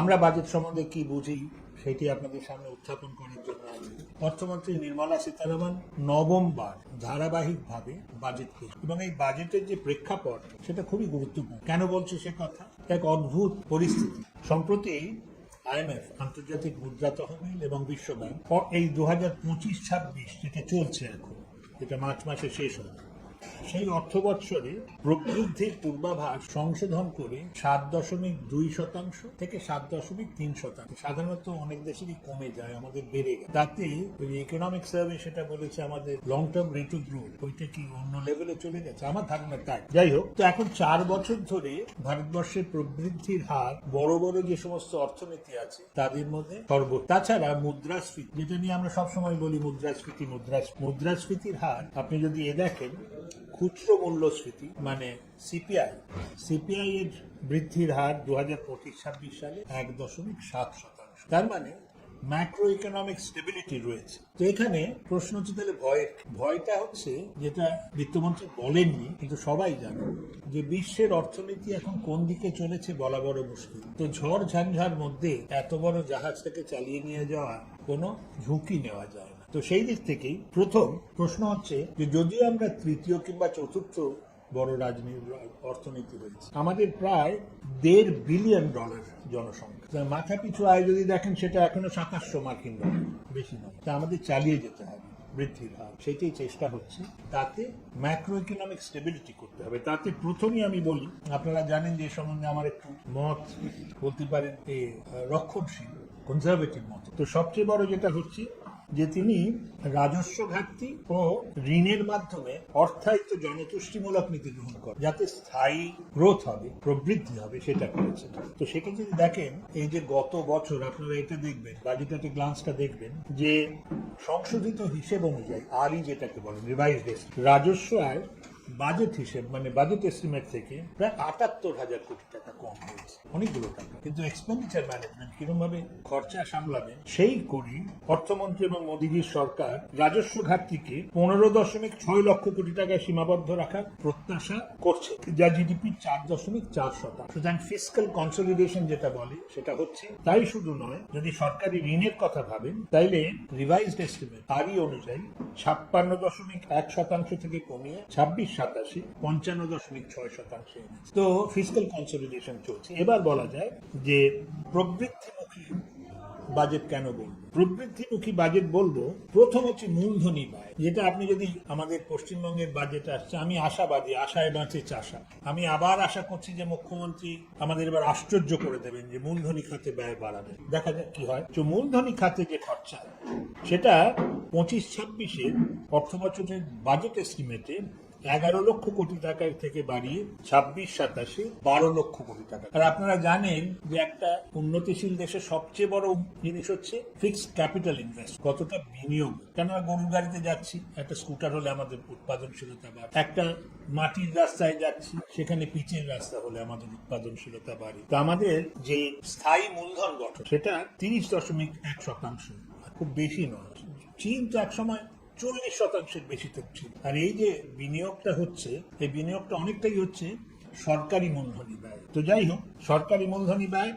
আমরা বাজেট সম্বন্ধে কি বুঝি সেটি আপনাদের সামনে উত্থাপন করার জন্য আছি। অর্থমন্ত্রী নির্মলা সীতারামন নবমবার ধারাবাহিকভাবে বাজেট পেশ, এবং এই বাজেটের যে প্রেক্ষাপট সেটা খুবই গুরুত্বপূর্ণ। কেন বলছি সে কথা? এক অদ্ভুত পরিস্থিতি। সম্প্রতি IMF, আন্তর্জাতিক মুদ্রা তহবিল এবং বিশ্বব্যাংক এই 2025-26 যেটা চলছে এখন, যেটা মার্চ মাসে শেষ হবে, সেই অর্থ বৎসরে প্রবৃদ্ধির পূর্বাভাস সংশোধন করে 7.2% থেকে 7.3%। সাধারণত অনেক দেশেরই কমে যায়, আমাদের বেড়ে যায়। তাতে ইকোনমিক সার্ভে সেটা বলেছে আমাদের long term rate of growth ওইটা কি অন্য লেভেলে চলে গেছে, আমার ধারণা তাই। যাই হোক, তো এখন 4 বছর ধরে ভারতবর্ষের প্রবৃদ্ধির হার বড় বড় যে সমস্ত অর্থনীতি আছে তাদের মধ্যে সর্বোচ্চ। তাছাড়া মুদ্রাস্ফীতি, যেটা নিয়ে আমরা সবসময় বলি মুদ্রাস্ফীতির হার আপনি যদি দেখেন, খুচরো মূল্যস্ফীতি মানে সিপিআই এর বৃদ্ধির হার 2025-26 সালে 1.7%। তার মানে ম্যাক্রো ইকোনমিক স্টেবিলিটি রয়েছে। তো এখানে প্রশ্ন হচ্ছে তাহলে ভয়টা হচ্ছে, যেটা বিত্তমন্ত্রী বলেননি কিন্তু সবাই জানে, যে বিশ্বের অর্থনীতি এখন কোন দিকে চলেছে বলা বড় মুশকিল। তো ঝড় ঝঞ্ঝার মধ্যে এত বড় জাহাজটাকে চালিয়ে নিয়ে যাওয়া কোনো ঝুঁকি নেওয়া যায় না। তো সেই দিক থেকেই প্রথম প্রশ্ন হচ্ছে যে যদিও আমরা তৃতীয় কিংবা চতুর্থ বড় অর্থনীতি হয়েছে, আমাদের প্রায় $1.5 বিলিয়ন জনসংখ্যা, মাথা পিছু আয় যদি দেখেন সেটা এখনো 2700 মার্কিন ডলার, বেশি নয়। তা আমাদের চালিয়ে যেতে হবে বৃদ্ধির হার, সেটাই চেষ্টা হচ্ছে। তাতে ম্যাক্রো ইকোনমিক স্টেবিলিটি করতে হবে। তাতে প্রথমেই আমি বলি, আপনারা জানেন যে সম্বন্ধে আমার একটু মত বলতে পারেন রক্ষণশীল, কনজারভেটিভ মত। তো সবচেয়ে বড় যেটা হচ্ছে যে তিনি রাজস্ব ঘাটতি ও ঋণের মাধ্যমে অর্থায়িত জনতুষ্টিমূলক নীতি গ্রহণ করেন, যাতে স্থায়ী গ্রোথ হবে, প্রবৃদ্ধি হবে, সেটা করেছেন। তো সেটা যদি দেখেন, এই যে গত বছর আপনারা এটা দেখবেন, বাজেটের গ্লান্সটা দেখবেন, যে সংশোধিত হিসেব অনুযায়ী যেটাকে বলেন রিভাইজড রাজস্ব আয় বাজেট হিসেব মানে বাজেট এস্টিমেট থেকে প্রায় 78,000 কোটি টাকা কম হয়েছে, অনেকগুলো টাকা। কিন্তু এক্সপেন্ডিচার ম্যানেজমেন্ট কিরকম ভাবে খরচা সামলাবেন সেই করি অর্থমন্ত্রী এবং মোদীজির সরকার রাজস্ব ঘাটতিকে 15.6 লক্ষ কোটি টাকায় সীমাবদ্ধ রাখার প্রত্যাশা করছে, যা জিডিপির 4.4%। সুতরাং ফিসক্যাল কনসলিডেশন যেটা বলে সেটা হচ্ছে। তাই শুধু নয়, যদি সরকারি ঋণের কথা ভাবেন তাইলে রিভাইজড এস্টিমেট অনুযায়ী 56.1% থেকে কমিয়ে 26-27 55.6%। তো ফিসক্যাল কনসলিডেশন চলছে। এবার বলা যায় যে প্রবৃদ্ধিমুখী বাজেট কেন বলবো? প্রবৃদ্ধিমুখী বাজেট বলবো, প্রথম হচ্ছে মূলধনী ব্যয়, যেটা আপনি যদি আমাদের পশ্চিমবঙ্গের বাজেট আসছে, আমি আশাবাদী, আশায় বাঁচে চাষা। আমি আবার আশা করছি যে মুখ্যমন্ত্রী আমাদের এবার আশ্চর্য করে দেবেন, যে মূলধনী খাতে ব্যয় বাড়াবেন। দেখা যাক কি হয়। তো মূলধনী খাতে যে খরচা, সেটা 25-26 অর্থ বছরের বাজেট এস্টিমেটে 11 লক্ষ কোটি টাকা থেকে বাড়িয়ে 26-27 12 লক্ষ কোটি টাকা। আর আপনারা জানেন যে একটা উন্নতিশীল দেশের সবচেয়ে বড় জিনিস হচ্ছে ফিক্সড ক্যাপিটাল ইনভেস্ট, কতটা বিনিয়োগ। কেন গরুর গাড়িতে যাচ্ছি, একটা স্কুটার হলে আমাদের উৎপাদনশীলতা বাড়ে, একটা মাটির রাস্তায় যাচ্ছি সেখানে পিচের রাস্তা হলে আমাদের উৎপাদনশীলতা বাড়ে। তো আমাদের যে স্থায়ী মূলধন গঠন সেটা 30.1%, খুব বেশি নয়। চীন তো এক সময় 40% বেশি থাকছে। আর এই যে বিনিয়োগটা হচ্ছে, এই বিনিয়োগটা অনেকটাই হচ্ছে সরকারি মূলধনী ব্যয়। তো যাই হোক, সরকারি মূলধনী ব্যয়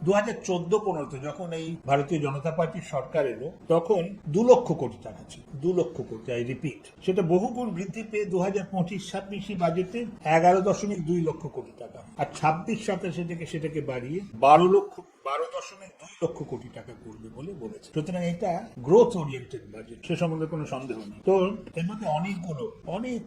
2014-15 যখন এই ভারতীয় জনতা পার্টির সরকার এলো, তখন 2 লক্ষ কোটি টাকা ছিল। 2 লক্ষ কোটি, আই রিপিট। সেটা বহুগুণ বৃদ্ধি পেয়ে 2025-26 বাজেটে 11.2 লক্ষ কোটি টাকা, আর 26-27 থেকে সেটাকে বাড়িয়ে 12.2 লক্ষ কোটি টাকা করবে বলে বলেছে। সুতরাং এটা গ্রোথ ওরিয়েন্টেড বাজেট, সে সম্বন্ধে কোনো সন্দেহ নেই। তো এর মধ্যে অনেক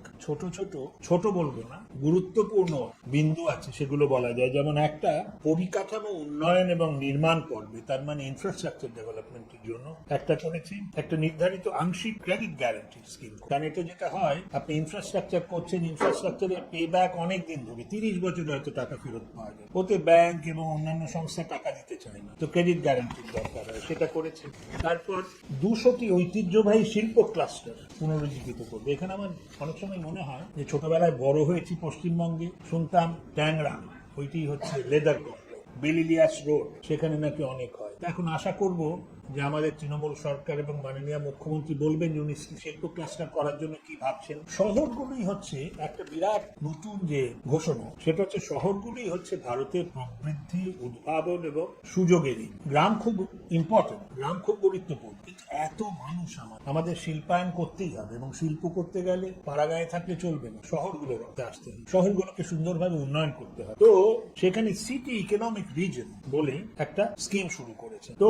ছোট বলবো না, গুরুত্বপূর্ণ বিন্দু আছে, সেগুলো বলা যায়। যেমন একটা পরিকাঠামো উন্নয়ন এবং নির্মাণ পর্বে, তার মানে ইনফ্রাস্ট্রাকচার ডেভেলপমেন্টের জন্য একটা করেছি একটা নির্ধারিত আংশিক ক্রেডিট গ্যারান্টি স্কিম। কারণ এটা যেটা হয়, আপনি ইনফ্রাস্ট্রাকচার করছেন, ইনফ্রাস্ট্রাকচারের পে ব্যাক অনেক দিন ধরে, 30 বছরে হয়তো টাকা ফেরত পাওয়া যায়। ওতে ব্যাংক এবং অন্যান্য সংস্থা টাকা দিতে চায় না, তো ক্রেডিট গ্যারান্টির দরকার হয়, সেটা করেছে। তারপর 200টি ঐতিহ্যবাহী শিল্প ক্লাস্টার পুনরুজ্জীবিত করবে। এখানে আমার অনেক সময় মনে হয় যে ছোটবেলায় বড় হয়েছি পশ্চিমবঙ্গে, শুনতাম ট্যাংরা, ওইটি হচ্ছে লেদার কমপ্লেক্স, বেলিলিয়াস রোড, সেখানে নাকি অনেক হয়। এখন আশা করব যে আমাদের তৃণমূল সরকার এবং মাননীয় মুখ্যমন্ত্রী বলবেন যে উনি শিল্প ক্লাস্টার করার জন্য কি ভাবছেন। শহরগুলোই হচ্ছে একটা বিরাট নতুন যে ঘোষণা, সেটা হচ্ছে শহরগুলোই হচ্ছে ভারতের প্রবৃদ্ধি, উদ্ভাবন এবং সুযোগেরই। গ্রাম খুব ইম্পর্টেন্ট, গ্রাম খুব গুরুত্বপূর্ণ, কিন্তু এত মানুষ আমাদের শিল্পায়ন করতেই হবে, এবং শিল্প করতে গেলে পাড়াগাঁয়ে থাকলে চলবে না, শহরগুলোতে আসতে হবে, শহরগুলোকে সুন্দরভাবে উন্নয়ন করতে হবে। তো সেখানে সিটি ইকোনমিক রিজন বলে একটা স্কিম শুরু করেছে। তো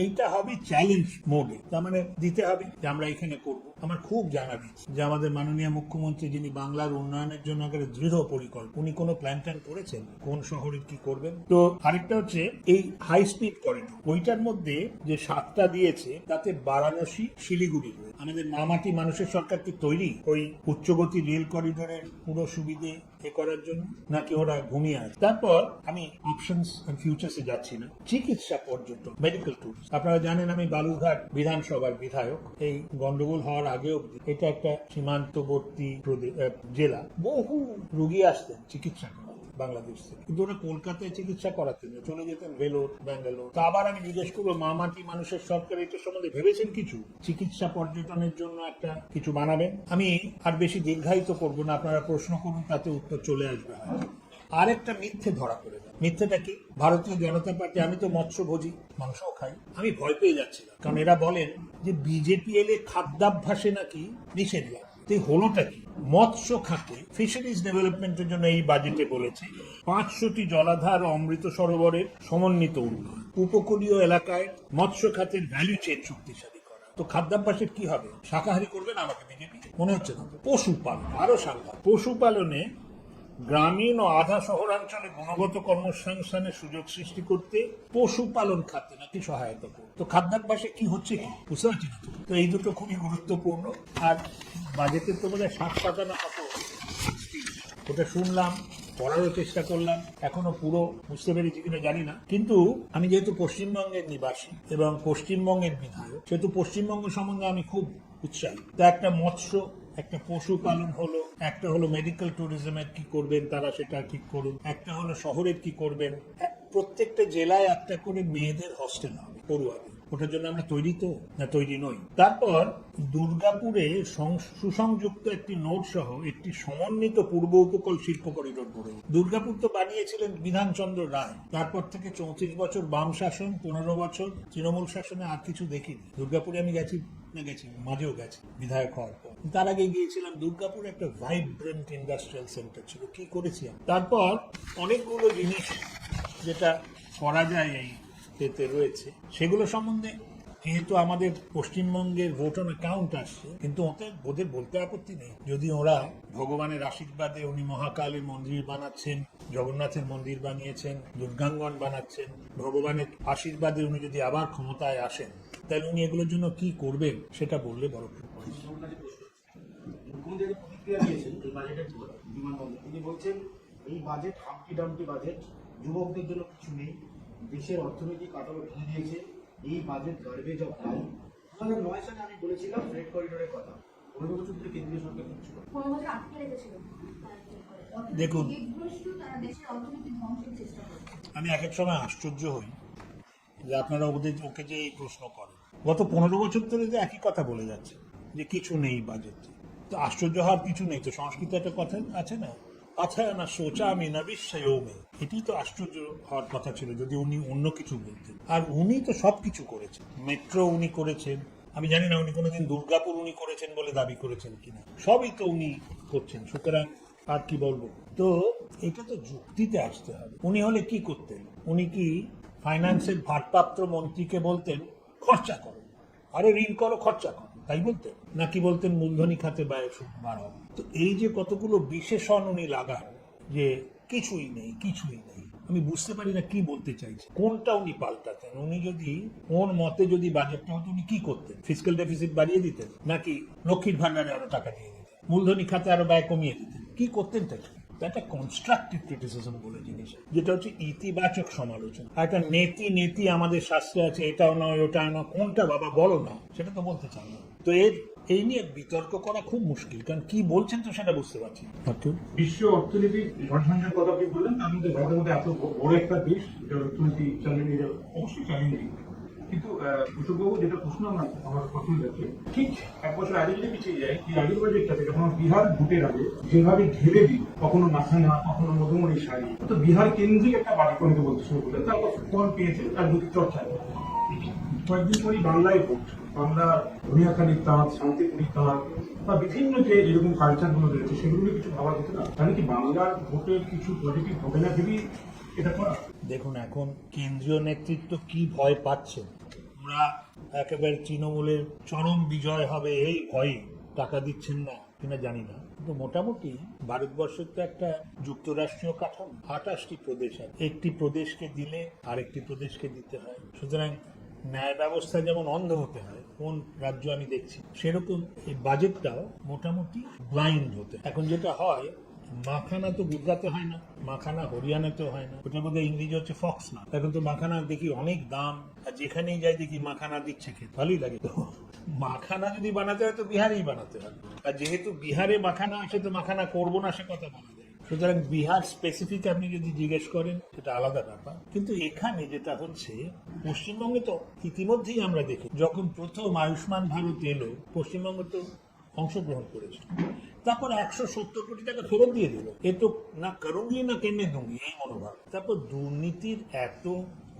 এইটা হবে চ্যালেঞ্জ মোডে, তার মানে দিতে হবে যে আমরা এখানে করব। আমার খুব জানা গেছে যে আমাদের মাননীয় মুখ্যমন্ত্রী, যিনি বাংলার উন্নয়নের জন্য একেবারে দৃঢ় পরিকল্পনা, উনি কোনো প্ল্যান ট্যান করেছেন কোন শহরে কি করবেন। তো আরেকটা হচ্ছে এই হাই স্পিড করিডোর, ওইটার মধ্যে যে 7টা দিয়েছে তাতে বারাণসী, শিলিগুড়ি রয়েছে। আমাদের মামাটি মানুষের সরকার কি তৈরি ওই উচ্চগতি রেল করিডোরের পুরো সুবিধে করার জন্য, নাকি ওরা ঘুমিয়ে আছে? তারপর আমি অপশনস এন্ড ফিউচার্সে যাচ্ছি না। চিকিৎসা পর্যটন, মেডিকেল ট্যুরিজম, আপনারা জানেন আমি বালুরঘাট বিধানসভার বিধায়ক। এই গন্ডগোল হওয়ার আগেও এটা একটা সীমান্তবর্তী জেলা, বহু রোগী আসতেন চিকিৎসা করাতে বাংলাদেশ থেকে, কিন্তু ওরা কলকাতায় চিকিৎসা করাতেন না, চলে যেতেন ভেলোর, ব্যাঙ্গালোর। তা আবার আমি জিজ্ঞেস করবো, মামাটি মানুষের সরকার এটা সম্বন্ধে ভেবেছেন কিছু? চিকিৎসা পর্যটনের জন্য একটা কিছু বানাবেন। আমি আর বেশি দীর্ঘায়িত করবো না, আপনারা প্রশ্ন করুন, তাতে উত্তর চলে আসবে। আরেকটা মিথ্যে ধরা পড়ে যায়। মিথ্যেটা কি? ভারতীয় জনতা পার্টি, আমি তো মৎস্যভোজী, মাংসও খাই, আমি ভয় পেয়ে যাচ্ছিলাম, কারণ এরা বলেন যে বিজেপি এলে খাদ্যাভ্যাসে নাকি নিষেধাজ্ঞা। হলোটা কি? মৎস্য খাতে ফিশারিজ ডেভেলপমেন্টের জন্য এই বাজেটে বলেছে 500টি জলাধার ও অমৃত সরোবরের সমন্বিত উন্নয়ন, উপকূলীয় এলাকায় মৎস্য খাতের ভ্যালু চেইন শক্তিশালী করা। তো খাদ্যাভ্যাসের কি হবে? শাকাহারি করবেন আমাকে বিজেপি? মনে হচ্ছে না। পশুপালন আরো সাংঘাতিক। পশুপালনে গ্রামীণ ও আধা শহরাঞ্চলে গুণগত কর্মসংস্থানের সুযোগ সৃষ্টি করতে পশুপালন খাতে নাকি সহায়তা করবে। তো খাদ্যাভ্যাসে কি হচ্ছে কি বুঝতে পারছি না। তো এই দুটো খুবই গুরুত্বপূর্ণ। আর বাজেটের তো বোধহয় 7 পাতা না কত, ওটা শুনলাম, পড়ারও চেষ্টা করলাম, এখনো পুরো বুঝতে পেরেছি কিনা জানি না। কিন্তু আমি যেহেতু পশ্চিমবঙ্গের নিবাসী এবং পশ্চিমবঙ্গের বিধায়ক, সেহেতু পশ্চিমবঙ্গ সম্বন্ধে আমি খুব উৎসাহী। তা একটা মৎস্য, একটা পশুপালন হলো, একটা হলো মেডিকেল ট্যুরিজমের কি করবেন তারা সেটা ঠিক করুন, একটা হলো শহরের কি করবেন। প্রত্যেকটা জেলায় একটা করে মেয়েদের হস্টেল হবে পড়ুয়াদের, ওটার জন্য আমরা তৈরি তো না, তৈরি নই। তারপর দুর্গাপুরে সুসংযুক্ত একটি নোড সহ একটি সমন্বিত পূর্ব উপকূল শিল্প করিডোর গড়ে। দুর্গাপুর তো বানিয়েছিলেন বিধানচন্দ্র রায়, তারপর থেকে 34 বছর বাম শাসন, 15 বছর তৃণমূল শাসনে আর কিছু দেখিনি। দুর্গাপুরে আমি গেছি, মাঝেও গেছি বিধায়ক হওয়ার পর। তার আগে গিয়েছিলাম দুর্গাপুর, একটা ভাইব্রেন্ট ইন্ডাস্ট্রিয়াল সেন্টার ছিল, কি করেছি। তারপর অনেকগুলো জিনিস যেটা করা যায় এই এতে রয়েছে, সেগুলো সম্বন্ধে যেহেতু আমাদের পশ্চিমবঙ্গের ভোট অন অ্যাকাউন্ট আসছে, কিন্তু ওদের বলতে আপত্তি নেই যদি ওরা ভগবানের আশীর্বাদে, উনি মহাকালের মন্দির বানাচ্ছেন, জগন্নাথের মন্দির বানিয়েছেন, দুর্গাঙ্গন বানাচ্ছেন, ভগবানের আশীর্বাদে উনি যদি আবার ক্ষমতায় আসেন, তাহলে উনি এগুলোর জন্য কি করবেন সেটা বললে বড়। প্রতিক্রিয়া দিয়েছেন এই বাজেটের পর বিমানবন্দর, তিনি বলছেন এই বাজেট হাম্পটি ডাম্পটি বাজেট, যুবকদের জন্য কিছু নেই, দেশের অর্থনৈতিক কাঠামো ভেঙে দিয়েছে, এই বাজেট গার্বেজ অফ লাইফ। 2009 সালে আমি বলেছিলাম ফ্রেড করিডোরের কথা, 15 বছর ধরে কেন্দ্রীয় সরকার কিছু করে। দেখুন, আমি এক এক সময় আশ্চর্য হই যে আপনারা ওকে যে এই প্রশ্ন করেন। গত 15 বছর ধরে যে একই কথা বলে যাচ্ছে যে কিছু নেই বাজেটে। তো আশ্চর্য হওয়ার কিছু নেই। তো সংস্কৃতে একটা কথা আছে না, আচ্ছা না সোচা আমি না বিশ্বায়মে, এটি তো আশ্চর্য হওয়ার কথা ছিল যদি উনি অন্য কিছু বলতেন। আর উনি তো সবকিছু করেছেন, মেট্রো উনি করেছেন, আমি জানি না উনি কোনোদিন দুর্গাপুর উনি করেছেন বলে দাবি করেছেন কিনা, সবই তো উনি করছেন। সুতরাং আর কি বলবো। তো এটা তো যুক্তিতে আসতে হবে। উনি হলে কি করতেন? উনি কি ফাইন্যান্সের ভারপ্রাপ্ত মন্ত্রীকে বলতেন খরচা করো, আরে ঋণ করো, খরচা করো, তাই বলতেন? নাকি বলতেন মূলধনী খাতে ব্যয় বাড়াও? তো এই যে কতগুলো বিশেষণ উনি লাগান যে কিছুই নেই, কিছুই নেই, আমি বুঝতে পারি না কি বলতে চাইছে, কোনটা উনি পাল্টাতেন। উনি যদি ওর মতে যদি বাজেটটা হতো, উনি কি করতেন? ফিসক্যাল ডেফিসিট বাড়িয়ে দিতেন, নাকি লক্ষ্মীর ভান্ডারে আরো টাকা দিয়ে দিতেন, মূলধনী খাতে আরো ব্যয় কমিয়ে দিতেন? কি করতেন? একটা কনস্ট্রাকটিভ ক্রিটিসিজম বলে জিনিস, যেটা হচ্ছে ইতিবাচক সমালোচনা। একটা নেতি আমাদের শাস্ত্রে আছে, এটাও নয় ওটাও নয়, কোনটা বাবা বলো না, সেটা তো বলতে চান না। তো এই নিয়ে বিতর্ক করা খুব মুশকিল, কারণ কি বলছেন তো সেটা বুঝতে পারছি। বিশ্ব অর্থনীতি জনসংখ্যার কথা আপনি বললেন, তার মধ্যে ভারতের মধ্যে এত বড় একটা দেশ, এটা অর্থনীতি চ্যালেঞ্জ, অবশ্যই চ্যালেঞ্জিং। কিন্তু কুতুববাবু যেটা প্রশ্ন আমার প্রশ্ন যাচ্ছে, ঠিক এক বছর আগে যদি পিছিয়ে যায়, এই আগের বাজেটটাতে যখন বিহার ভোটের আগে যেভাবে ঢেলে দিল, কখনো মাথানা, কখনো মধুমণি শাড়ি, তো বিহার কেন্দ্রিক একটা বাজেট অনেকে বলতে শুরু করলেন, তারপর ফল পেয়েছে, তার দুটি চর্চায় কয়েকদিন পরই বাংলায় ভোট, বাংলার ধনিয়াখালীর তাঁত, শান্তিপুরী তাঁত বা বিভিন্ন যে এরকম কালচারগুলো রয়েছে সেগুলো নিয়ে কিছু ভাবা যেত না? তাহলে কি বাংলার ভোটের কিছু পজিটিভ হবে না ভেবেই এটা করা? দেখুন, এখন কেন্দ্রীয় নেতৃত্ব কি ভয় পাচ্ছে, ওরা একেবারে তৃণমূলের চরম বিজয় হবে এই ভয়ে টাকা দিচ্ছেন না কিনা জানি না, কিন্তু মোটামুটি ভারতবর্ষের তো একটা যুক্তরাষ্ট্রীয় কাঠামো, 28টি প্রদেশ আছে, একটি প্রদেশকে দিলে আরেকটি প্রদেশকে দিতে হয়। সুতরাং ন্যায় ব্যবস্থা যেমন অন্ধ হতে হয়, কোন রাজ্য আমি দেখছি, সেরকম এই বাজেটটাও মোটামুটি ব্লাইন্ড হতে। এখন যেটা হয়, মাখানা তো গুজরাতে হয় না, মাখানা হরিয়ানাতেও হয় না, ওটার মধ্যে ইংরেজি হচ্ছে ফক্স না। এখন তো মাখানা দেখি অনেক দাম, আর যেখানেই যাই দেখি মাখানা দিচ্ছে, খেতে ভালোই লাগে। তো মাখানা যদি বানাতে হয় তো বিহারেই বানাতে হবে, আর যেহেতু বিহারে মাখানা আছে তো মাখানা করবো না সে কথা বলা যায়। সুতরাং বিহার স্পেসিফিক আপনি যদি জিজ্ঞেস করেন সেটা আলাদা ব্যাপার, কিন্তু এখানে যেটা হচ্ছে, পশ্চিমবঙ্গে তো ইতিমধ্যেই আমরা দেখি, যখন প্রথম আয়ুষ্মান ভারত এলো পশ্চিমবঙ্গ তো অংশগ্রহণ করেছে, তারপর 170 কোটি টাকা ফেরত দিয়ে দিল, এ তো না করুঙ্গি না কেনে দুঙ্গি এই মনোভাব। তারপর দুর্নীতির এত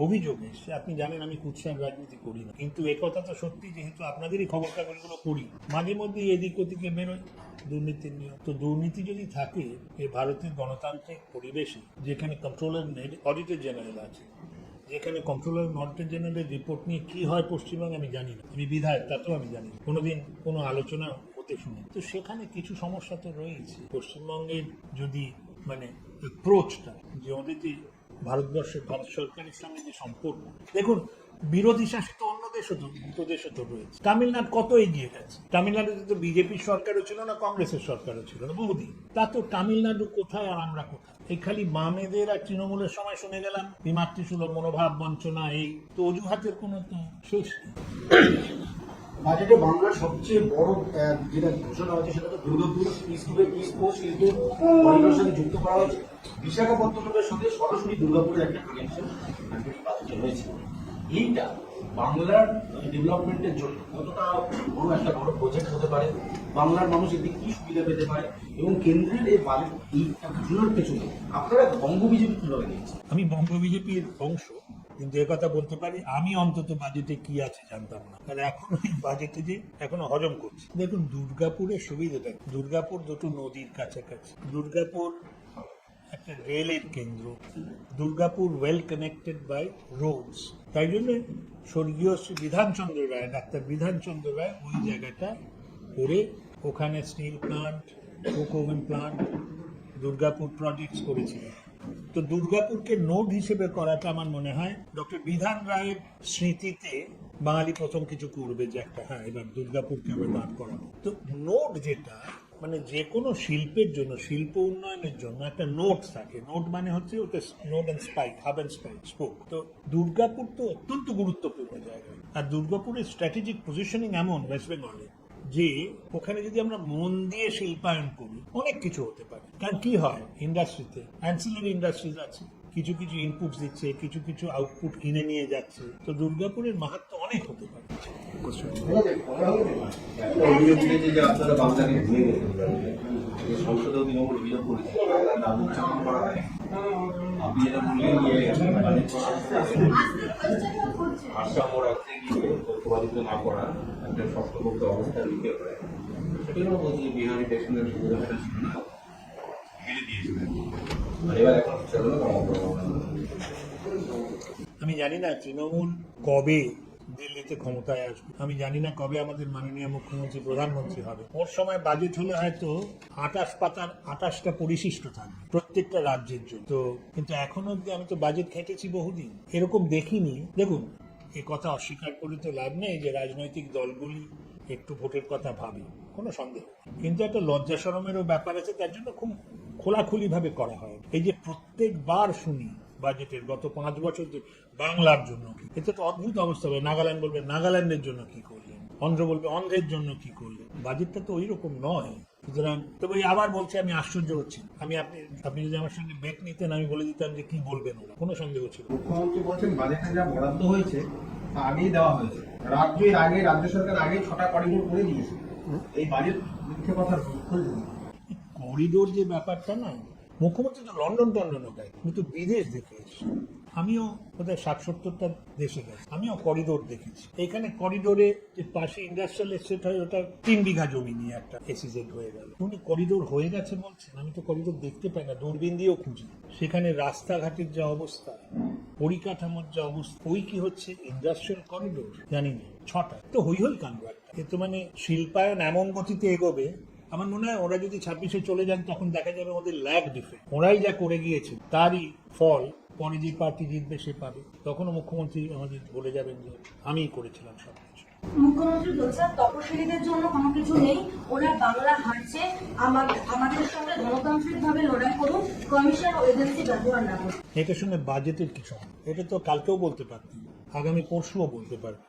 অভিযোগ এসছে, আপনি জানেন আমি কুৎসার রাজনীতি করি না, কিন্তু একথা তো সত্যি, যেহেতু আপনাদেরই খবর কাগজগুলো পড়ি, মাঝে মধ্যে এদিক ওদিকে বেরোয় দুর্নীতির নিয়ম। তো দুর্নীতি যদি থাকে এই ভারতের গণতান্ত্রিক পরিবেশে, যেখানে কন্ট্রোলার অডিটর জেনারেল আছে, যেখানে কন্ট্রোলার অডিটর জেনারেলের রিপোর্ট নিয়ে কি হয় পশ্চিমবঙ্গে আমি জানি না, আমি বিধায়ক, তাতেও আমি জানি না, কোনোদিন কোনো আলোচনা হতে শুনি। তো সেখানে কিছু সমস্যা তো রয়েছে। পশ্চিমবঙ্গের যদি মানে অ্যাপ্রোচটা, যে ওদের যে ভারতবর্ষের ভারত সরকারের সঙ্গে যে সম্পর্ক, দেখুন বিরোধী শাসিত অন্য দেশও তো রয়েছে। তামিলনাড়ু কত এগিয়ে গেছে, তামিলনাড়ুতে তো বিজেপির সরকারও ছিল না, কংগ্রেসের সরকারও ছিল না বহুদিন, তা তো তামিলনাড়ু কোথায় আর আমরা কোথায়? এই খালি বামেদের আর তৃণমূলের সময় শুনে গেলাম বিমাতৃসুলভ মনোভাব বঞ্চনা, এই তো অজুহাতের কোনো তো শেষ নেই। বাজেটে বাংলার সবচেয়ে বড় যেটা ঘোষণা হয়েছে সেটা তো দুর্গাপুর ইস্কো শিল্প করিডোর সাথে যুক্ত করা হয়েছে। বিশাখাপত্তনমের সাথে সরাসরি দুর্গাপুরের একটা কানেকশন হয়েছে। এইটা বাংলার ডেভেলপমেন্টের জন্য কতটা বড় একটা বড় প্রজেক্ট হতে পারে, বাংলার মানুষ এদিক কি সুবিধা পেতে পারে, এবং কেন্দ্রের এই বাজেট এই ঘোষণার পেছনে আপনারা বঙ্গ বিজেপি কিভাবে দিয়েছেন? আমি বঙ্গ বিজেপির অংশ, কিন্তু কথা বলতে পারি আমি অন্তত বাজেটে কি আছে জানতাম না, কারণ এখন ওই বাজেটে যে এখনো হজম করছি। দেখুন দুর্গাপুরের সুবিধাটা, দুর্গাপুর দুটো নদীর কাছাকাছি, দুর্গাপুর একটা রেলের কেন্দ্র, Durgapur well connected by roads, তাই জন্য স্বর্গীয় শ্রী বিধানচন্দ্র রায়, ডাক্তার বিধানচন্দ্র রায় ওই জায়গাটা করে ওখানে steel plant, coke oven plant, Durgapur projects করেছিলেন। তো দুর্গাপুরকে নোড হিসেবে করাটা আমার মনে হয় ডক্টর বিধান রায়ের স্মৃতিতে বাঙালি প্রথম কিছু করবে, যে একটা হ্যাঁ এবার দুর্গাপুরকে আবার দাঁড় করাবো। তো নোড যেটা মানে যে কোনো শিল্পের জন্য, শিল্প উন্নয়নের জন্য একটা নোড থাকে, নোড মানে হচ্ছে ওটা node and spike, hub and spoke. তো দুর্গাপুর তো অত্যন্ত গুরুত্বপূর্ণ জায়গা, আর দুর্গাপুরের স্ট্র্যাটেজিক পজিশনিং এমন ওয়েস্ট বেঙ্গলে যে ওখানে যদি আমরা মন দিয়ে শিল্পায়ন করি অনেক কিছু হতে পারে। কারণ কি হয়, ইন্ডাস্ট্রিতে অ্যান্সিলারি ইন্ডাস্ট্রিজ আছে, কিছু কিছু ইনপুটস দিচ্ছে, কিছু কিছু আউটপুট কিনে নিয়ে যাচ্ছে, তো দুর্গাপুরের মাহাত্ম্য অনেক হতে পারে। আপনারা বাংলাকে ভুলে গেছেন, সংসদে অভিযোগ করেছেন, আপনি যেটা বললেন ভারসাম্য রাখতে গিয়ে তথ্যবাদিত না করা একটা শক্তপোক্ত অবস্থার দিকে হয়, সেটা বলছি যে বিহারি টেকনিক্যাল সুবিধাটা ছিল না, ফিরে দিয়েছিলেন, আর এবার এখন চলো না। আমি জানি না তৃণমূল কবে দিল্লিতে ক্ষমতায় আসবে, আমি জানি না কবে আমাদের মাননীয় মুখ্যমন্ত্রী প্রধানমন্ত্রী হবে। ওর সময় বাজেট হলে হয়তো 28 পাতার 28টা পরিশিষ্ট থাকবে প্রত্যেকটা রাজ্যের জন্য। তো কিন্তু এখনো অব্দি আমি তো বাজেট ঘেঁটেছি বহুদিন, এরকম দেখিনি। দেখুন এ কথা অস্বীকার করে তো লাভ নেই যে রাজনৈতিক দলগুলি একটু ভোটের কথা ভাবে, কোনো সন্দেহ, কিন্তু একটা লজ্জা শরমেরও ব্যাপার আছে, তার জন্য খুব খোলাখুলি ভাবে করা হয়। এই যে প্রত্যেকবার শুনি বাজেটের গত 5 বছর বাংলার জন্য কি, এতে তো অদ্ভুত অবস্থা হবে, নাগাল্যান্ড বলবে নাগাল্যান্ডের জন্য কি করলেন, অন্ধ্র বলবে অন্ধ্রের জন্য কি করলেন, বাজেটটা তো ওই রকম নয়। সুতরাং তবে আবার বলছি আমি আশ্চর্য হচ্ছি, আপনি যদি আমার সঙ্গে বেট নিতেন আমি বলে দিতাম যে কি বলবেন ওরা, কোনো সন্দেহ ছিল। মুখ্যমন্ত্রী বলছেন বাজেটে যা বরাদ্দ হয়েছে আগেই দেওয়া হয়েছে। রাজ্য সরকার আগে 6টা করিডোর করে দিয়েছে। এই বাজেট মিথ্যে কথার করিডোর যে ব্যাপারটা না, মুখ্যমন্ত্রী তো লন্ডন টন্ডনও দেয়, কিন্তু বিদেশ দেখে এসেছি। আমিও বোধহয় 60-70টা দেশে গেছি, আমিও করিডোর দেখেছি। এখানে করিডোরে যে পাশে ইন্ডাস্ট্রিয়াল এস্টেট হয়, ওটা 3 বিঘা জমি নিয়ে একটা এসিজেড হয়ে গেল। উনি করিডোর হয়ে গেছে বলছেন, আমি তো করিডোর দেখতে পাই না, দূরবীন দিয়েও খুঁজি। সেখানে রাস্তাঘাটের যা অবস্থা, পরিকাঠামোর যা অবস্থা, ওই কি হচ্ছে ইন্ডাস্ট্রিয়াল করিডোর জানি না, 6টা তো হই কাণ্ড একটা। এ তো মানে শিল্পায়ন এমন গতিতে এগোবে, আমার মনে হয় ওরা যদি 26-এ চলে যান তখন দেখা যাবে ওদের ল্যাগ ডিফেক্ট। ওরাই যা করে গিয়েছে তারই ফল পরে যে পার্টি জিতবে সে পাবে। তখনও মুখ্যমন্ত্রী আমাদের বলে যাবেন যে আমিই করেছিলাম সব কিছু। মুখ্যমন্ত্রী বলছেন তপশিলীদের জন্য কোনো কিছু নেই, ওরা বাংলা হারছে, আমাদের সঙ্গে গণতান্ত্রিক ভাবে লড়াই করুন, কমিশন ও এজেন্সি ব্যবহার না করুন। এটা শুনে বাজেটের কিছু, এটা তো কালকেও বলতে পারতেন, আগামী পরশুও বলতে পারবেন।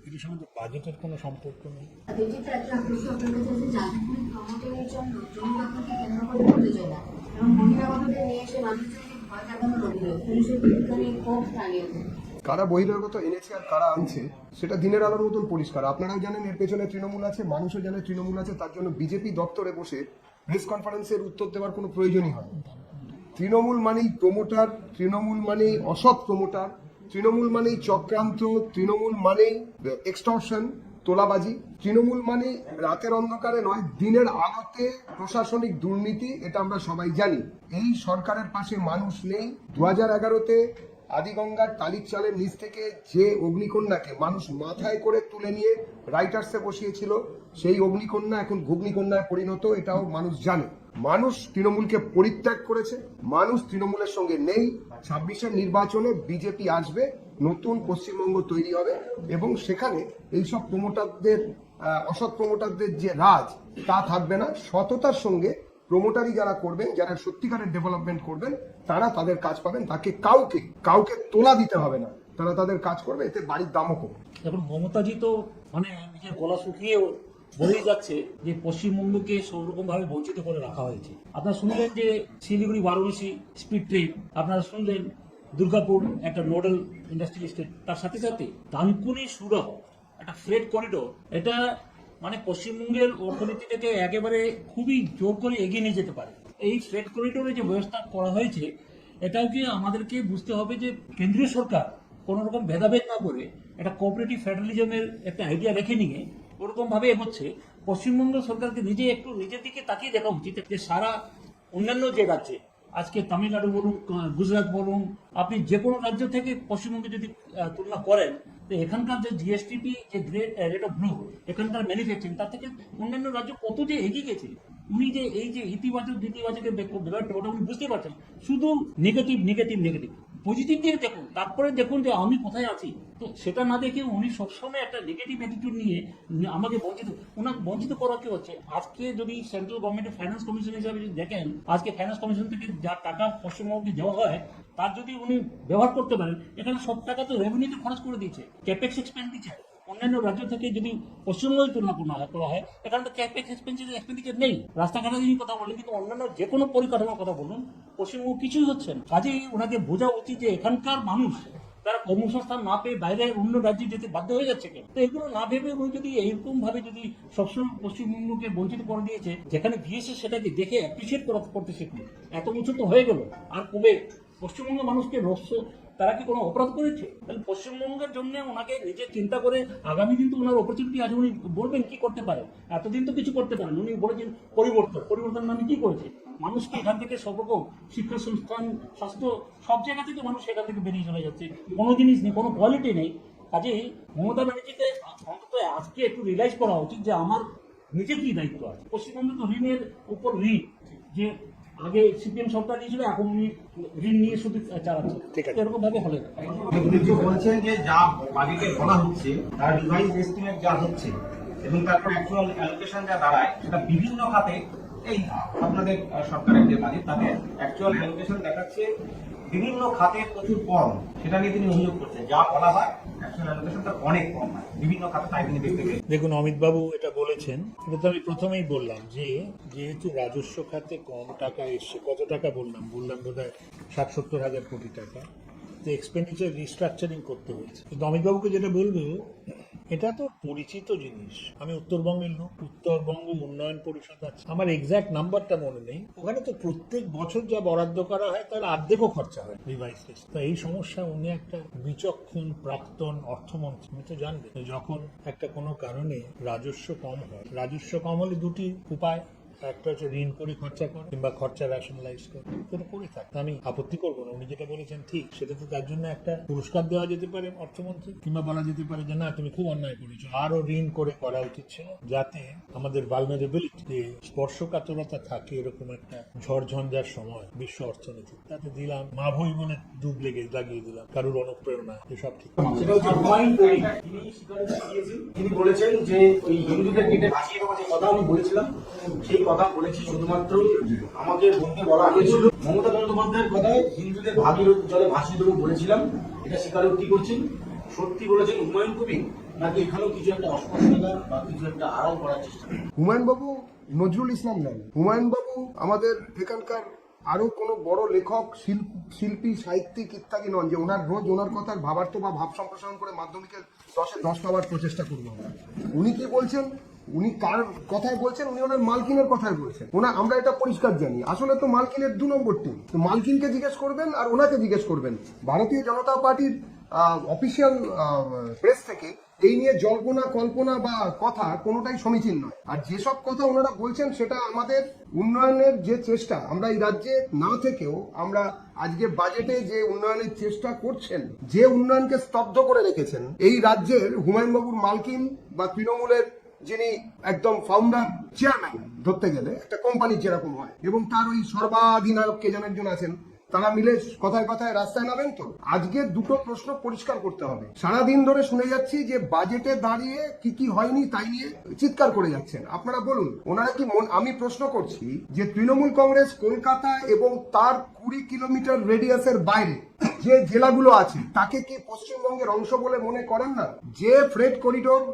এটার সঙ্গে তো বাজেটের কোনো সম্পর্ক নেই। যেটা একটা প্রশ্ন আপনার কাছে আছে, যাদবপুরের প্রমোটারের জন্য জমিদারকে কেন্দ্র করে করতে চায় না এবং বহিরাগতদের নিয়ে এসে মানুষজনকে ভয় দেখানোর অভিযোগ পুলিশের বিজ্ঞানী ক্ষোভ টানিয়েছে। কারা বহিরাগত এনেছে আর কারা আনছে সেটা দিনের আলোর মতন পরিষ্কার। আপনারাও জানেন এর পেছনে তৃণমূল আছে, মানুষও জানে তৃণমূল আছে। তার জন্য বিজেপি দপ্তরে বসে প্রেস কনফারেন্সের উত্তর দেওয়ার কোনো প্রয়োজনই হয়। তৃণমূল মানেই প্রমোটার, তৃণমূল মানেই অসৎ প্রমোটার, তৃণমূল মানেই চক্রান্ত, তৃণমূল মানেই এক্সটর্শন, তোলাবাজি। তৃণমূল মানে রাতের অন্ধকারে নয়, দিনের আলোতে প্রশাসনিক দুর্নীতি, এটা আমরা সবাই জানি। এই সরকারের পাশে মানুষ নেই। 2011-তে আদিগঙ্গার টালির চালের নিচ থেকে যে অগ্নিকন্যাকে মানুষ মাথায় করে তুলে নিয়ে রাইটার্সে বসিয়েছিল, সেই অগ্নিকন্যা এখন ঘুগনিকন্যায় পরিণত, এটাও মানুষ জানে। মানুষ তৃণমূলকে পরিত্যাগ করেছে, মানুষ তৃণমূলের সঙ্গে নেই। 26-এর নির্বাচনে বিজেপি আসবে, নতুন পশ্চিমবঙ্গ তৈরি হবে এবং সেখানে এইসব প্রমোটারদের, অসৎ প্রমোটারদের যে রাজ, তা থাকবে না। সততার সঙ্গে প্রমোটারি যারা করবেন, যারা সত্যিকারের ডেভেলপমেন্ট করবেন, তারা তাদের কাজ পাবেন। তাকে কাউকে তোলা দিতে হবে না, তারা তাদের কাজ করবে, এতে বাড়ির দামও কমবে। এখন মমতাজি তো মানে নিজের গলা শুকিয়ে বলেই যাচ্ছে যে পশ্চিমবঙ্গকে সবরকম ভাবে বঞ্চিত করে রাখা হয়েছে। আপনারা শুনলেন যে শিলিগুড়ি বারাণসী স্পিড ট্রেন, আপনারা শুনলেন দুর্গাপুর একটা নোডাল ইন্ডাস্ট্রিয়াল স্টেট, তার সাথে সাথে ডানকুনি সুরত একটা ফ্রেট করিডোর, এটা মানে পশ্চিমবঙ্গের অর্থনীতিটাকে একেবারে খুবই জোর করে এগিয়ে নিয়ে যেতে পারে। এই ফ্রেট করিডোরে যে ব্যবস্থা করা হয়েছে, এটাও কি আমাদেরকে বুঝতে হবে যে কেন্দ্রীয় সরকার কোনো রকম ভেদাভেদ না করে একটা কোঅপারেটিভ ফেডারালিজমের একটা আইডিয়া রেখে নিয়ে ওরকম ভাবে এগোচ্ছে। পশ্চিমবঙ্গ সরকারকে নিজের দিকে তাকিয়ে দেখা উচিত যে সারা অন্যান্য যে রাজ্যে, আজকে তামিলনাড়ু বলুন, গুজরাট বলুন, আপনি যে কোনো রাজ্য থেকে পশ্চিমবঙ্গে যদি তুলনা করেন, তো এখানকার যে জিএসটিপি, যে রেট অফ গ্রোথ, এখানকার ম্যানুফ্যাকচারিং, তার থেকে অন্যান্য রাজ্য কত যে এগিয়ে গেছে। উনি যে এই যে ইতিবাচক নেতিবাচকের ব্যাপারটা, ওটা উনি বুঝতে পারছেন। শুধু নেগেটিভ, পজিটিভ দিকে দেখুন, তারপরে দেখুন যে আমি কোথায় আছি। তো সেটা না দেখে উনি সবসময় একটা নেগেটিভ অ্যাটিটিউড নিয়ে আমাকে বঞ্চিত করা কি হচ্ছে। আজকে যদি সেন্ট্রাল গভর্নমেন্টের ফাইন্যান্স কমিশন হিসাবে যদি দেখেন, আজকে ফাইন্যান্স কমিশন থেকে যা টাকা পশ্চিমবঙ্গকে দেওয়া হয়, তার যদি উনি ব্যবহার করতে পারেন, এখানে সব টাকা তো রেভিনিউতে খরচ করে দিয়েছে। ক্যাপেক্স এক্সপেন্ডিচার অন্যান্য রাজ্য থেকে যদি পশ্চিমবঙ্গের তুলনা করা হয়, এখানে তো ক্যাপেক্স এক্সপেন্ডিচার নেই। রাস্তাঘাটের যদি কথা বলেন, কিন্তু অন্যান্য যে কোনো পরিকাঠামোর কথা বলুন, পশ্চিমবঙ্গ কিছুই হচ্ছে না। কাজেই ওনাকে বোঝা উচিত যে এখানকার মানুষ তারা কর্মসংস্থান না পেয়ে বাইরে অন্য রাজ্যে যেতে বাধ্য হয়ে যাচ্ছে কেন। তো এগুলো না ভেবে উনি যদি এইরকম ভাবে যদি সবসময় পশ্চিমবঙ্গকে বঞ্চিত করে দিয়েছে, যেখানে দিয়েছে সেটাকে দেখে অ্যাপ্রিসিয়েট করতে শিখুন। এত বছর তো হয়ে গেল, আর কবে পশ্চিমবঙ্গের মানুষকে রহস্য, তারা কি কোনো অপরাধ করেছে? তাহলে পশ্চিমবঙ্গের জন্য ওনাকে নিজে চিন্তা করে আগামী দিন তো ওনার অপরচুনিটি আছে, উনি বলবেন কি করতে পারে। এতদিন তো কিছু করতে পারেন, উনি বলেছেন পরিবর্তন মানে কি করেছে? মানুষকে এখান থেকে সব রকম শিক্ষা সংস্থান, স্বাস্থ্য, সব জায়গা থেকে মানুষ এখান থেকে বেরিয়ে চলে যাচ্ছে, কোনো জিনিস নেই, কোনো কোয়ালিটি নেই। কাজেই মমতা ব্যানার্জিকে অন্তত আজকে একটু রিয়েলাইজ করা উচিত যে আমার নিজের কি দায়িত্ব আছে। পশ্চিমবঙ্গে তো ঋণের উপর ঋণ, যে আগে সিপিএম সরকার দিয়েছিল, এখন উনি ঋণ নিয়ে শুধু চালাচ্ছেন, এরকম ভাবে হলে না। বলছেন যে যা বাজেটে বলা হচ্ছে, তার রিভাইজ এস্টিমেট যা হচ্ছে এবং তারপর অ্যাকচুয়াল অ্যালোকেশন যা দাঁড়ায়, সেটা বিভিন্ন খাতে, এই আপনাদের সরকারের যে বাজেট, তাতে অ্যাকচুয়াল অ্যালোকেশন দেখাচ্ছে বিভিন্ন খাতে প্রচুর কম। সেটা নিয়ে তিনি অভিযোগ করছেন, যা বলা হয় অ্যাকচুয়াল অ্যালোকেশনটা অনেক কম হয় বিভিন্ন খাতে, তাই তিনি দেখতে পেয়েছেন। দেখুন, অমিতবাবু এটা বলেছেন, এটা তো আমি প্রথমেই বললাম যে যেহেতু রাজস্ব খাতে কম টাকা এসছে, কত টাকা বললাম বোধহয় 60-70 হাজার কোটি টাকা। তো যাতে এক্সপেন্ডিচার রিস্ট্রাকচারিং করতে হয়েছে। কিন্তু অমিতবাবুকে যেটা বলবো, এটা তো পরিচিত জিনিস। আমি উত্তরবঙ্গের লোক, উত্তরবঙ্গ উন্নয়ন পরিষদ আছে, আমার এক্সাক্ট নাম্বারটা মনে নেই। ওখানে তো প্রত্যেক বছর যা বরাদ্দ করা হয় তার অর্ধেকও খরচা হয় রিভাইস লিস্ট। তো এই সমস্যা উনি একটা বিচক্ষণ প্রাক্তন অর্থমন্ত্রী, উনি তো জানবেন যখন একটা কোনো কারণে রাজস্ব কম হয়, রাজস্ব কম হলে দুটি উপায়, একটা হচ্ছে ঋণ করে খরচা কর কিংবা খরচা রেশনালাইজ কর, সেটা করে থাক। আমি আপত্তি করবো না, উনি যেটা বলেছেন ঠিক। সেটা তো তার জন্য একটা পুরস্কার দেওয়া যেতে পারে অর্থমন্ত্রী, কিংবা বলা যেতে পারে যে না তুমি খুব অন্যায় করেছো, আরো ঋণ করে করা উচিত ছিল, যাতে আমাদের ভালনারেবিলিটি যে স্পর্শকাতরতা থাকে এরকম একটা ঝড়ঝঞ্ঝার সময় বিশ্ব অর্থনীতি, তাতে দিলাম মা ভই বলে ডুব লাগিয়ে দিলাম, কারুর অনুপ্রেরণা, এসব ঠিক। সেটা হচ্ছে হুমায়ুন কবির। তিনি স্বীকারোক্তি দিয়েছেন, তিনি বলেছেন যে ওই হিন্দুদের কেটে ভাসিয়ে দেওয়ার যে কথা আমি বলেছিলাম, সেই কথা বলেছি শুধুমাত্র আমাকে বলতে বলা হয়েছিল। মমতা বন্দ্যোপাধ্যায়ের কথায় হিন্দুদের ভাগীরথী জলে ভাসিয়ে দেবো বলেছিলাম, এটা স্বীকারোক্তি করছেন। সত্যি বলেছেন হুমায়ুন কবির, নাকি এখানেও কিছু একটা অস্পষ্টতা বা কিছু একটা আড়াল করার চেষ্টা? হুমায়ুন বাবু নজরুল ইসলাম নন, হুমায়ুন বাবু আমাদের এখানকার আরো কোনো বড় লেখক, শিল্পী, সাহিত্যিক ইত্যাদি নন যে ওনার রোজ ওনার কথার ভাবার্থ বা ভাব সম্প্রসারণ করে মাধ্যমিকের 10 পাওয়ার প্রচেষ্টা করবো আমরা। উনি কি বলছেন, উনি কার কথায় বলছেন, উনি ওনার মালকিনের কথায় বলছেন। আমরা এটা পরিষ্কার জানি, আসলে তো মালকিনের 2 নম্বর টিম। তো মালকিনকে জিজ্ঞেস করবেন আর ওনাকে জিজ্ঞেস করবেন। ভারতীয় জনতা পার্টির অফিসিয়াল প্রেস থেকে এই নিয়ে জল্পনা কল্পনা বা কথা কোনোটাই সমীচীন নয়। আর যেসব কথা ওনারা বলছেন সেটা আমাদের উন্নয়নের যে চেষ্টা, আমরা এই রাজ্যে না থেকেও আমরা আজকে বাজেটে যে উন্নয়নের চেষ্টা করছেন, যে উন্নয়নকে স্তব্ধ করে রেখেছেন এই রাজ্যের হুমায়ুন বাবুর মালকিন বা তৃণমূলের যিনি একদম ফাউন্ডার চেয়ারম্যান ধরতে গেলে একটা কোম্পানির যেরকম হয়, এবং তার ওই সর্বাধিনায়ক কে যেন একজন আছেন, তারা মিলে কথায় কথায় রাস্তায় নামেন। তো আজকে দুটো প্রশ্ন পরিষ্কার করতে হবে। সারাদিন ধরে শুনে যাচ্ছি যে বাজেটে দাঁড়িয়ে কি কি হয়নি তাই নিয়ে চিৎকার করে যাচ্ছেন। আপনারা বলুন, ওনারা কি আমি প্রশ্ন করছি যে তৃণমূল কংগ্রেস কলকাতা এবং তার 20 কিলোমিটার রেডিয়াসের বাইরে যে জেলাগুলো আছে তাকে কি পশ্চিমবঙ্গের অংশ বলে মনে করেন না? যে ফ্রেট করিডোর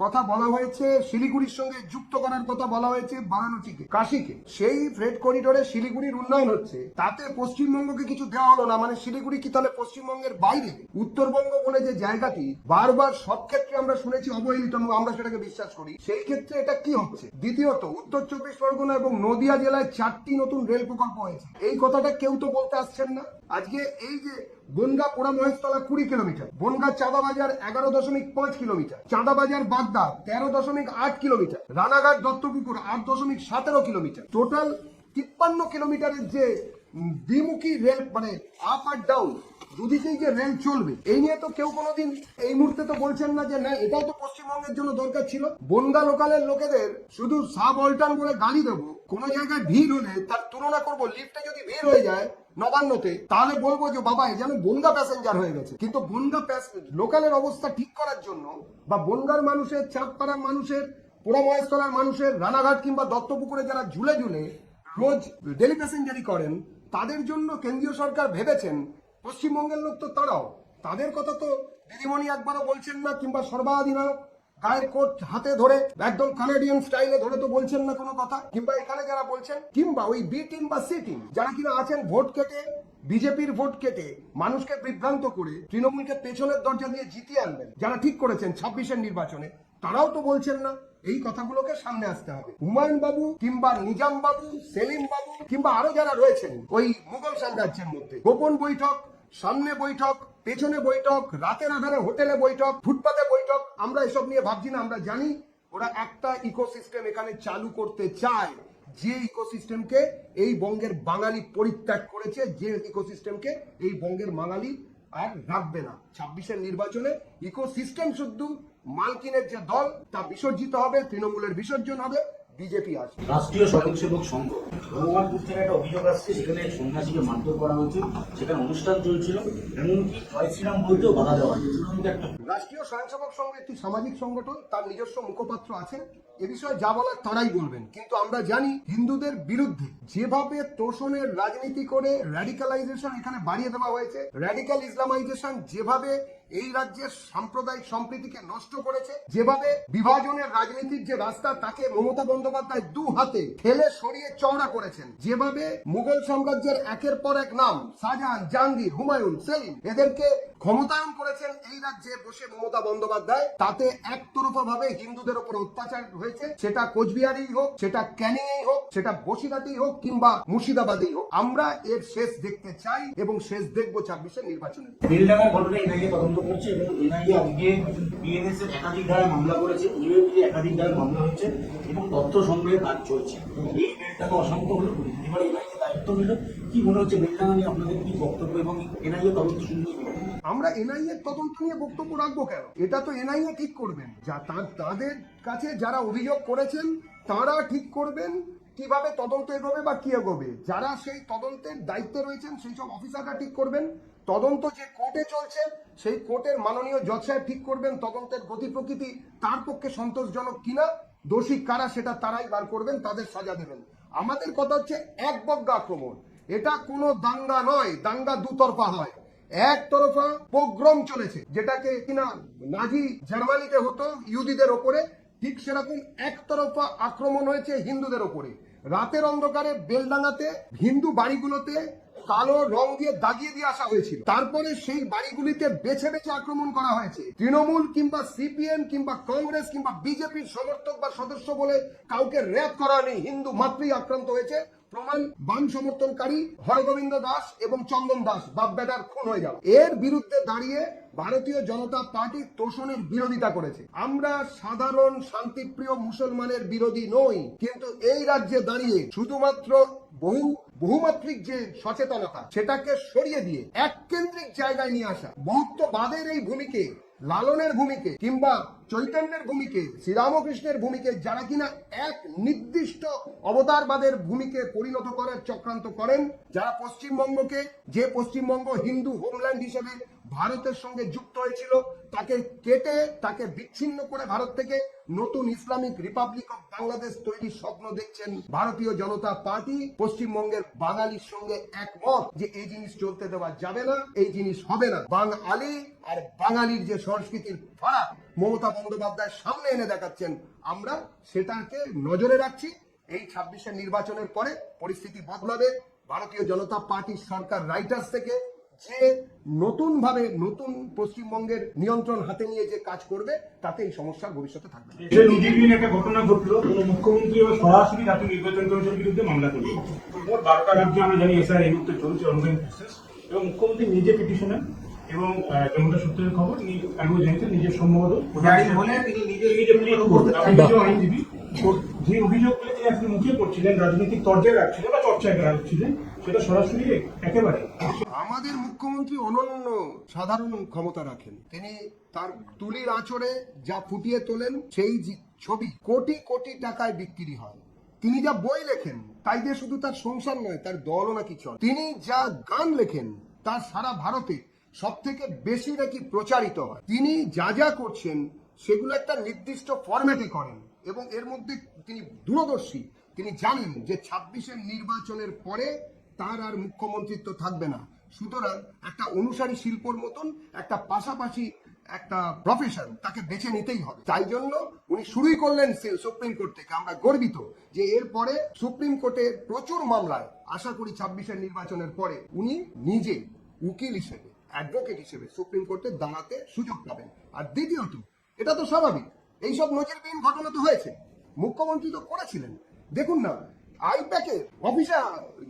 কথা বলা হয়েছে, শিলিগুড়ির সঙ্গে যুক্ত করার কথা বলা হয়েছে বারাণসীকে, কাশীকে, সেই ফ্রেট করিডোরে শিলিগুড়ির উন্নয়ন হচ্ছে, তাতে পশ্চিমবঙ্গকে কিছু দেওয়া হলো না। মানে শিলিগুড়ি কি তাহলে পশ্চিমবঙ্গের বাইরে? উত্তরবঙ্গ বলে যে জায়গাটি বারবার সব ক্ষেত্রে আমরা শুনেছি অবহেলিত, আমরা সেটাকে বিশ্বাস করি, সেই ক্ষেত্রে এটা কি হচ্ছে? দ্বিতীয়ত, উত্তর 24 পরগনা এবং নদিয়া জেলায় 4টি নতুন রেল প্রকল্প হয়েছে, এই কথাটা কেউ তো বলতে আসছেন না। আজকে এই যে বনগা পোড়া মহেশতলা 20 কিলোমিটার, বনগা চাঁদা বাজার 11.5 কিলোমিটার, চাঁদা বাজার বাগদা 13.8 kilometre, Ranaghat Duttapukur 8.17 kilometre, total 53 কিলোমিটারের যে দ্বিমুখী রেল, মানে আপ আর ডাউন দুদিকেই যে রেল চলবে, এই নিয়ে তো কেউ কোনোদিন এই মুহূর্তে তো বলছেন না যে না এটাও তো পশ্চিমবঙ্গের জন্য দরকার ছিল। বনগা লোকালের লোকেদের শুধু সাব অল্টার্ন বলে গালি দেবো, কোন জায়গায় ভিড় হলে তার তুলনা করবো, লিফটে যদি ভিড় হয়ে যায় নবান্নতে, তাহলে বলবো যে বাবা এ যেন বনগা প্যাসেঞ্জার হয়ে গেছে। কিন্তু বনগা লোকালের অবস্থা ঠিক করার জন্য, বা বনগার মানুষের, চাঁদপাড়ার মানুষের, পোড়া মহেশতলার মানুষের, রানাঘাট কিংবা দত্তপুকুরে যারা ঝুলে ঝুলে রোজ ডেলি প্যাসেঞ্জারি করেন, তাদের জন্য কেন্দ্রীয় সরকার ভেবেছেন। পশ্চিমবঙ্গের লোক তো তারাও, তাদের কথা তো দিদিমণি একবারও বলছেন না, কিংবা সর্বাধিনায়ক গায়ের কোট হাতে ধরে একদম কানাডিয়ান স্টাইলে ধরে তো বলছেন না কোনো কথা। কিংবা এখানে যারা বলছেন, কিংবা ওই বি টিম বা সি টিম যারা কিনা আছেন, ভোট কেটে, বিজেপির ভোট কেটে মানুষকে বিভ্রান্ত করে তৃণমূলকে পেছনের দরজা দিয়ে জিতিয়ে আনবেন, যারা ঠিক করেছেন 26-এর নির্বাচনে, তারাও তো বলছেন না। এই কথাগুলোকে সামনে আসতে হবে। হুমায়ুন বাবু কিংবা নিজাম বাবু, সেলিম বাবু কিংবা আরো যারা রয়েছেন ওই মুঘল সাম্রাজ্যের মধ্যে, গোপন বৈঠক, সামনে বৈঠক, পেছনে বৈঠক, রাতের আধারে হোটেলে বৈঠক, ফুটপাতে বৈঠক, আমরা এসব নিয়ে ভাবছি না। আমরা জানি ওরা একটা ইকোসিস্টেম এখানে চালু করতে চায়, যে ইকোসিস্টেমকে এই বঙ্গের বাঙালি পরিত্যাগ করেছে, যে ইকোসিস্টেমকে এই বঙ্গের বাঙালি আর রাখবে না। 26-এর নির্বাচনে ইকোসিস্টেম শুদ্ধ মালকিনের যে দল তা বিসর্জিত হবে, তৃণমূলের বিসর্জন হবে, বিজেপি আসবে। রাষ্ট্রীয় স্বয়ংসেবক সংঘ ভগবানপুর থেকে একটা অভিযোগ আসছে, সেখানে এক সন্ন্যাসীকে মারধর করা হয়েছে, সেখানে অনুষ্ঠান চলছিল, এমনকি জয় শ্রীরাম বলতেও বাধা দেওয়া হয়েছে। রাষ্ট্রীয় স্বয়ংসেবক সংঘ একটি সামাজিক সংগঠন, তার নিজস্ব মুখপাত্র আছেন, এ বিষয়ে যা বলার তারাই বলবেন, কিন্তু আমরা জানি হিন্দুদের বিরুদ্ধে যেভাবে তোষণের রাজনীতি করে র্যাডিক্যালাইজেশন এখানে বাড়িয়ে দেওয়া হয়েছে, র্যাডিক্যাল ইসলামাইজেশন যেভাবে এই রাজ্যের সাম্প্রদায়িক সম্প্রীতিকে নষ্ট করেছে, যেভাবে বিভাজনের রাজনীতির যে রাস্তা তাকে মমতা বন্দ্যোপাধ্যায় দু হাতে ঠেলে সরিয়ে চওড়া করেছেন, যেভাবে মুঘল সাম্রাজ্যের একের পর এক নাম শাহজাহান, জাহাঙ্গীর, হুমায়ুন, সেলিম এদেরকে ক্ষমতায়ন করেছেন এই রাজ্যে বসে মমতা বন্দ্যোপাধ্যায়, তাতে একতরফা ভাবে হিন্দুদের উপর অত্যাচার হয়েছে, সেটা কোচবিহারেই হোক, সেটা ক্যানিংয়েই হোক, সেটা বসিরহাটেই হোক কিংবা মুর্শিদাবাদেই হোক। আমরা এর শেষ দেখতে চাই এবং শেষ দেখবো 26-এর নির্বাচনে। বেলডাঙ্গার ঘটনা এনআইএ তদন্ত করছে এবং এনআইএ আজকে বিএনএস এর একাধিক ধারায় মামলা করেছে, ইউএপির একাধিক ধারায় মামলা হচ্ছে এবং তথ্য সংগ্রহের কাজ চলছে। এই বেলডাঙ্গা অশান্ত হলো, এবার এনআইএ দায়িত্ব নিল। কি মনে হচ্ছে বেলডাঙ্গা নিয়ে আপনাদের কি বক্তব্য এবং এনআইএ তদন্ত শুরু হয়ে গেল? আমরা এনআইএ তদন্ত নিয়ে বক্তব্য রাখবো কেন? এটা তো এনআইএ ঠিক করবেন, যা তাদের কাছে যারা অভিযোগ করেছেন তারা ঠিক করবেন কিভাবে তদন্ত এগোবে বা কি এগোবে। যারা সেই তদন্তের দায়িত্বে রয়েছেন সেই সব অফিসাররা ঠিক করবেন। তদন্ত যে কোর্টে চলছে সেই কোর্টের মাননীয় জজ সাহেব ঠিক করবেন তদন্তের গতি প্রকৃতি তার পক্ষে সন্তোষজনক কিনা, দোষী কারা সেটা তারাই বার করবেন, তাদের সাজা দেবেন। আমাদের কথা হচ্ছে একবগ্গা আক্রমণ, এটা কোনো দাঙ্গা নয়, দাঙ্গা দুতরফা হয়। একতরফা পোগ্রম চলেছে, যেটাকে কিনা নাজি জার্মানিতে হতো ইহুদিদের ওপরে, ঠিক সেরকম একতরফা আক্রমণ হয়েছে হিন্দুদের ওপরে। রাতের অন্ধকারে বেলডাঙ্গাতে হিন্দু বাড়িগুলোতে কালো রং দিয়ে দাগিয়ে দিয়ে আসা হয়েছিল, তারপরে সেই বাড়িগুলিতে বেছে বেছে আক্রমণ করা হয়েছে। তৃণমূল কিংবা সিপিএম কিংবা কংগ্রেস কিংবা বিজেপির সমর্থক বা সদস্য বলে কাউকে রেপ করা নেই, হিন্দু মাত্রই আক্রান্ত হয়েছে। প্রমাণ বাম সমর্থনকারী হরগোবিন্দ দাস এবং চন্দন দাস বাপ বেটার খুন হয়ে যাওয়া। এর বিরুদ্ধে দাঁড়িয়ে ভারতীয় জনতা পার্টি তোষণের বিরোধিতা করেছে। আমরা সাধারণ শান্তিপ্রিয় মুসলমানের বিরোধী নই, কিন্তু এই রাজ্যে দাঁড়িয়ে শুধুমাত্র বহুমাত্রিক যে সচেতনতা সেটাকে সরিয়ে দিয়ে এককেন্দ্রিক জায়গায় নিয়ে আসা, বহুত্ববাদের এই ভূমিকে, লালনের ভূমিকে কিংবা চৈতন্যের ভূমিকে, শ্রীরামকৃষ্ণের ভূমিকে যারা কিনা এক নির্দিষ্ট অবতারবাদের ভূমিকে পরিণত করার চক্রান্ত করেন, যারা পশ্চিমবঙ্গকে, যে পশ্চিমবঙ্গ হিন্দু হোমল্যান্ড হিসেবে ভারতের সঙ্গে যুক্ত হয়েছিল তাকে কেটে তাকে বিচ্ছিন্ন করে ভারত থেকে নতুন ইসলামিক রিপাবলিক অফ বাংলাদেশ তৈরির স্বপ্ন দেখছেন ভারতীয় জনতা পার্টি পশ্চিমবঙ্গের বাঙালির সঙ্গে একমত যে এই জিনিস চলতে দেওয়া যাবে না, এই জিনিস হবে না। বাঙালি আর বাঙালির যে সংস্কৃতির ফারাক মমতা বন্দ্যোপাধ্যায় সামনে এনে দেখাচ্ছেন, আমরা সেটাকে নজরে রাখছি। এই 26-এর নির্বাচনের পরে পরিস্থিতি বদলাবে। ভারতীয় জনতা পার্টির সরকার রাইটার্স থেকে যে নতুন ভাবে নতুন পশ্চিমবঙ্গের নিয়ন্ত্রণ হাতে নিয়ে যে কাজ করবে তাতে এই সমস্যার ভবিষ্যতে থাকবে। নজিরবিহীন একটা ঘটনা ঘটলো, কোনো মুখ্যমন্ত্রী এবার সরাসরি জাতীয় নির্বাচন কমিশনের বিরুদ্ধে মামলা করলো। মোট 12টা রাজ্যে আমরা জানি এসআর এই মুহূর্তে চলছে অনগোয়িং প্রসেস, এবং মুখ্যমন্ত্রী নিজে পিটিশনার এবং যেমনটা সূত্রের খবর আগেও জানিয়েছেন নিজের সম্ভবত আইনজীবী যে অভিযোগগুলো তিনি আসলে মুখে করছিলেন, রাজনৈতিক তর্জায় রাখছিলেন বা চর্চায় রাখছিলেন, সেটা সরাসরি একেবারে আমাদের মুখ্যমন্ত্রী অনন্য সাধারণ ক্ষমতা রাখেন। তিনি তার তুলির আঁচড়ে যা ফুটিয়ে তোলেন সেই ছবি কোটি কোটি টাকায় বিক্রি হয়। তিনি যা বই লেখেন তাই দিয়ে শুধু তার সংসার নয়, তার দলও নাকি চলে। তিনি যা গান লেখেন তার সারা ভারতে সব থেকে বেশি নাকি প্রচারিত হয়। তিনি যা যা করছেন সেগুলো একটা নির্দিষ্ট ফরম্যাটে করেন এবং এর মধ্যে তিনি দূরদর্শী। তিনি জানেন যে 26-এর নির্বাচনের পরে তার আর মুখ্যমন্ত্রিত্ব থাকবে না, সুতরাং একটা অনুসারী শিল্পর মতন একটা পাশাপাশি একটা প্রফেশন তাকে বেছে নিতেই হবে। তাই জন্য উনি শুরুই করলেন সুপ্রিম কোর্ট থেকে। আমরা গর্বিত যে এরপরে সুপ্রিম কোর্টে প্রচুর মামলায় আশা করি 26-এর নির্বাচনের পরে উনি নিজে উকিল হিসেবে, অ্যাডভোকেট হিসেবে সুপ্রিম কোর্টে দাঁড়াতে সুযোগ পাবেন। আর দ্বিতীয়ত, এটা তো স্বাভাবিক, এইসব নজিরবিহীন ঘটনা তো হয়েছে, মুখ্যমন্ত্রী তো করেছিলেন। দেখুন না, আইপ্যাকে অফিসে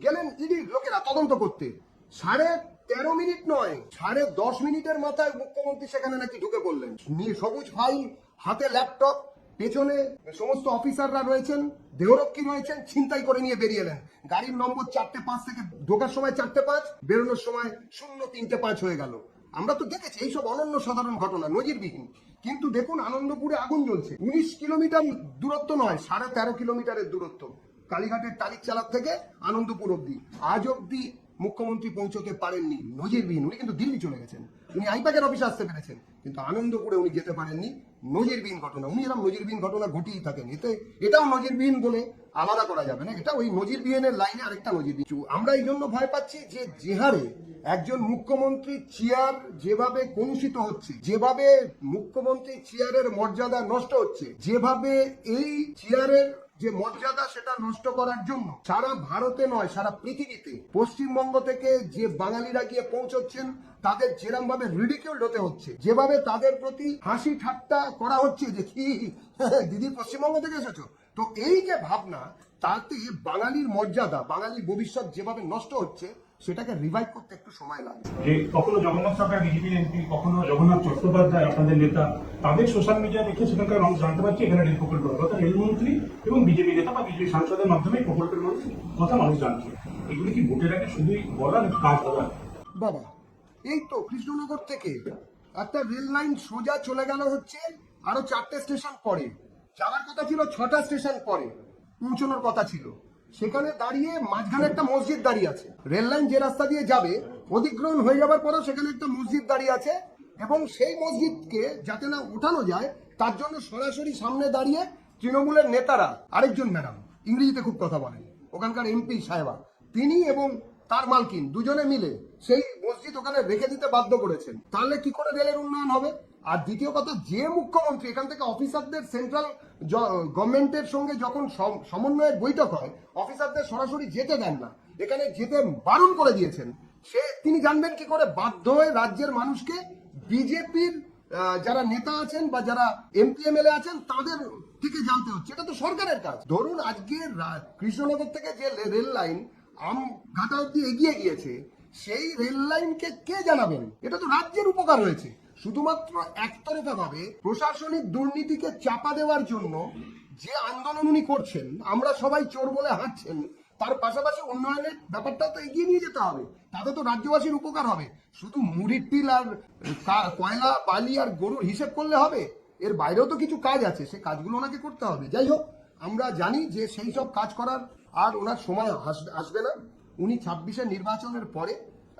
গেলেন ইডির লোকেরা তদন্ত করতে, 13.5 মিনিট নয় 10.5 মিনিটের মাথায় মুখ্যমন্ত্রী সেখানে নাকি ঢুকে পড়লেন, সবুজ ফাইল হাতে, ল্যাপটপ, পেছনে সমস্ত অফিসাররা রয়েছেন, দেহরক্ষী রয়েছেন, ছিনতাই করে নিয়ে বেরিয়ে এলেন। গাড়ির নম্বর 4:05 থেকে ঢোকার সময় 4:05, বেরোনোর সময় 0:03:05 হয়ে গেল। আমরা তো দেখেছি এইসব অনন্য সাধারণ ঘটনা, নজিরবিহীন। কিন্তু দেখুন, আনন্দপুরে আগুন জ্বলছে, 19 কিলোমিটার দূরত্ব নয়, 13.5 কিলোমিটারের দূরত্ব কালীঘাটের টালিক চালার থেকে আনন্দপুর অব্দি। আজ অব্দি মুখ্যমন্ত্রী পৌঁছতে পারেননি, নজিরবিহীন। উনি কিন্তু দিল্লি চলে গেছেন, উনি আইপ্যাকের অফিসে আসতে পেরেছেন, কিন্তু আনন্দপুরে উনি যেতে পারেননি। নজিরবিহীন ঘটনা। উনি এরকম নজিরবিহীন ঘটনা ঘটিয়ে থাকেন, এটাও নজিরবিহীন বলে আলাদা করা যাবে না। এটা ওই নজিরবিহীনের লাইনে আরেকটা নজিরবিহীন। আমরা এই জন্য ভয় পাচ্ছি যে হারে একজন মুখ্যমন্ত্রী চেয়ার যেভাবে কলুষিত হচ্ছে, যেভাবে মুখ্যমন্ত্রী চেয়ারের মর্যাদা নষ্ট হচ্ছে, যেভাবে এই চেয়ারের যে মর্যাদা সেটা নষ্ট করার জন্য সারা ভারতে নয় সারা পৃথিবীতে পশ্চিমবঙ্গ থেকে যে বাঙালিরা গিয়ে পৌঁছচ্ছেন তাদের যেরকম ভাবে রিডিকিউলড হতে হচ্ছে, যেভাবে তাদের প্রতি হাসি ঠাট্টা করা হচ্ছে যে কি দিদি পশ্চিমবঙ্গ থেকে এসেছো, তো এই যে ভাবনা তাতে বাঙালির মর্যাদা, বাঙালির ভবিষ্যৎ যেভাবে নষ্ট হচ্ছে সেটাকে রিভাইভ করতে একটু সময় লাগে। যে কখনো জগন্নাথ সরকার বিজেপি এমপি, কখনো জগন্নাথ চট্টোপাধ্যায় আপনাদের নেতা, তাদের সোশ্যাল মিডিয়া দেখে সেখানকার মানুষ জানতে পারছে এখানে রেল প্রকল্প হবে, অর্থাৎ রেলমন্ত্রী এবং বিজেপি নেতা বা বিজেপি সাংসদের মাধ্যমে প্রকল্পের কথা মানুষ জানছে। এগুলি কি ভোটের আগে শুধুই বলা নাকি কাজ করা? বাবা, এই তো কৃষ্ণনগর থেকে একটা রেল লাইন সোজা চলে গেল হচ্ছে আরো 4টে স্টেশন পরে, যাওয়ার কথা ছিল 6টা স্টেশন পরে পৌঁছানোর কথা ছিল। সেখানে দাঁড়িয়ে মাঝখানে একটা মসজিদ দাঁড়িয়ে আছে। রেল লাইন যে রাস্তা দিয়ে যাবে অধিগ্রহণ হয়ে যাবার পরেও সেখানে একটা মসজিদ দাঁড়িয়ে আছে, এবং সেই মসজিদকে যাতে না ওঠানো যায় তার জন্য সরাসরি সামনে দাঁড়িয়ে তৃণমূলের নেতারা, আরেকজন ম্যাডাম ইংরেজিতে খুব কথা বলেন, ওখানকার এমপি সাহেবা, তিনি এবং তার মালকিন দুজনে মিলে সেই মসজিদ ওখানে রেখে দিতে বাধ্য করেছেন। তাহলে কি করে রেলের উন্নয়ন হবে? আর দ্বিতীয় কথা, যে মুখ্যমন্ত্রী এখান থেকে অফিসারদের সেন্ট্রাল গভর্নমেন্টের সঙ্গে যখন সমন্বয়ের বৈঠক হয় অফিসারদের সরাসরি যেতে দেন না, এখানে যেতে বারণ করে দিয়েছেন, তিনি জানবেন কি করে? বাধ্য হয়ে রাজ্যের মানুষকে বিজেপির যারা নেতা আছেন বা যারা এমপি এমএলএ আছেন তাদের থেকে জানতে হচ্ছে। এটা তো সরকারের কাজ। ধরুন আজকে কৃষ্ণনগর থেকে যে রেল লাইন আমঘাটা অব্দি এগিয়ে গিয়েছে, সেই রেল লাইনকে কে জানাবেন? এটা তো রাজ্যের উপকার হয়েছে। শুধুমাত্র একতরফা ভাবে প্রশাসনিক দুর্নীতিকে চাপা দেওয়ার জন্য যে আন্দোলন উনি করছেন, আমরা সবাই চোর বলে হাঁটছেন, তার পাশাপাশি উন্নয়নের ব্যাপারটা তো এগিয়ে নিয়ে যেতে হবে, তাতে তো রাজ্যবাসীর উপকার হবে। শুধু মুড়ির টিল আর কয়লা বালি আর গরুর হিসেব করলে হবে? এর বাইরেও তো কিছু কাজ আছে, সে কাজগুলো ওনাকে করতে হবে। যাই হোক, আমরা জানি যে সেই সব কাজ করার আর ওনার সময় আসবে না। উনি 26-এর নির্বাচনের পরে,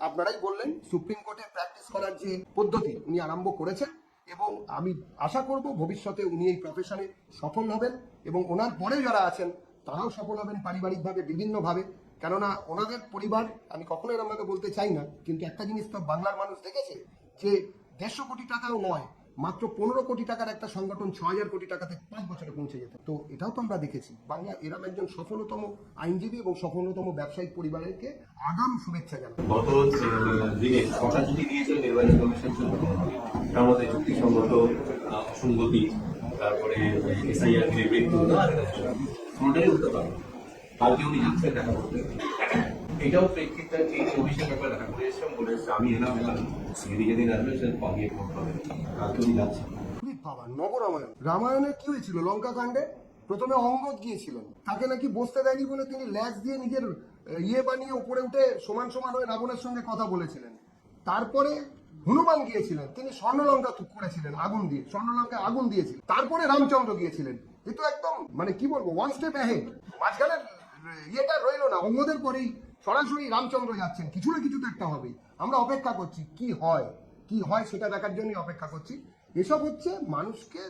আপনারাই বললেন, সুপ্রিম কোর্টে প্র্যাকটিস করার যে পদ্ধতি উনি আরম্ভ করেছেন, এবং আমি আশা করব ভবিষ্যতে উনি এই প্রফেশনে সফল হবেন এবং ওনার পরে যারা আছেন তারাও সফল হবেন পারিবারিকভাবে, বিভিন্নভাবে। কেননা ওনাদের পরিবার, আমি কখনো এরকমভাবে বলতে চাই না, কিন্তু একটা জিনিস তো বাংলার মানুষ দেখেছে যে 150 কোটি টাকাও নয়, মাত্র 15 কোটি টাকার একটা সংগঠন 6000 কোটি টাকাতে 5 বছরে পৌঁছে যেত। তো এটাও তো আমরা দেখেছি। বাংলা এরকম একজন সফলতম আইনজীবী এবং সফলতম ব্যবসায়িক পরিবারকে আগাম শুভেচ্ছা জানাই। গত দিনে সরকার যদি দিয়েছিল নির্বাচন কমিশন তার মধ্যে যুক্তিসঙ্গত অসঙ্গতি, তারপরে এসআইআর কোনোটাই উঠতে পারে। কালকে উনি যাচ্ছেন দেখা করতে, এটাও প্রেক্ষিতটা এই কমিশন ব্যাপারে দেখা করে এসেছেন, বলে এসছে আমি এলাম যেদিন আসবে সে পাগিয়ে ভোট হবে। কালকে উনি যাচ্ছেন। বাবা, নবরামায়ণ, রামায়ণের কি হয়েছিল? লঙ্কা কাণ্ডে প্রথমে অঙ্গদ গিয়েছিলেন, তাকে নাকি বসতে দেয়নি বলে তিনি ল্যাস দিয়ে নিজের বানিয়ে উপরে উঠে সমান সমান হয়ে রাবণের সঙ্গে কথা বলেছিলেন। তারপরে হনুমান গিয়েছিলেন, তিনি স্বর্ণলঙ্কা করেছিলেন আগুন দিয়ে, স্বর্ণলঙ্কায় আগুন দিয়েছিলেন। তারপরে রামচন্দ্র গিয়েছিলেন। এ তো একদম মানে কি বলবো, ওয়ান স্টেপ অ্যাহেড। মাঝখানে ইয়েটা রইল না, অঙ্গদের পরেই সরাসরি রামচন্দ্র যাচ্ছেন। কিছু না কিছু তো একটা হবেই। আমরা অপেক্ষা করছি কি হয় সেটা দেখার জন্যই অপেক্ষা করছি। এসব হচ্ছে মানুষকে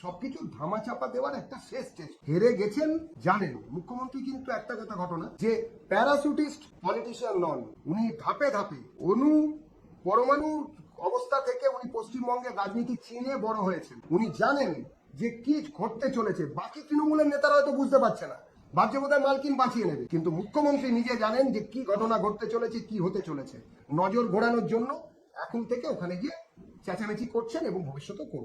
সবকিছু ধামাচাপা দেওয়ার একটা শেষ স্টেজ। হেরে গেছেন জানেন মুখ্যমন্ত্রী, কিন্তু একটা কথা ঘটনা যে প্যারাসুটিস্ট পলিটিশিয়ান নন। উনি ধাপে ধাপে পরমাণু অবস্থা থেকে উনি পশ্চিমবঙ্গের রাজনীতি চিনে বড় হয়েছেন। উনি জানেন যে কি ঘটতে চলেছে। বাকি তৃণমূলের নেতারা হয়তো বুঝতে পারছে না, ভাবছে বোধহয় মালকিন বাঁচিয়ে নেবে, কিন্তু মুখ্যমন্ত্রী নিজে জানেন যে কি ঘটনা ঘটতে চলেছে, কি হতে চলেছে। নজর ঘোরানোর জন্য এখন থেকে ওখানে গিয়ে চেঁচামেচি করছেন এবং ভবিষ্যতেও করবেন।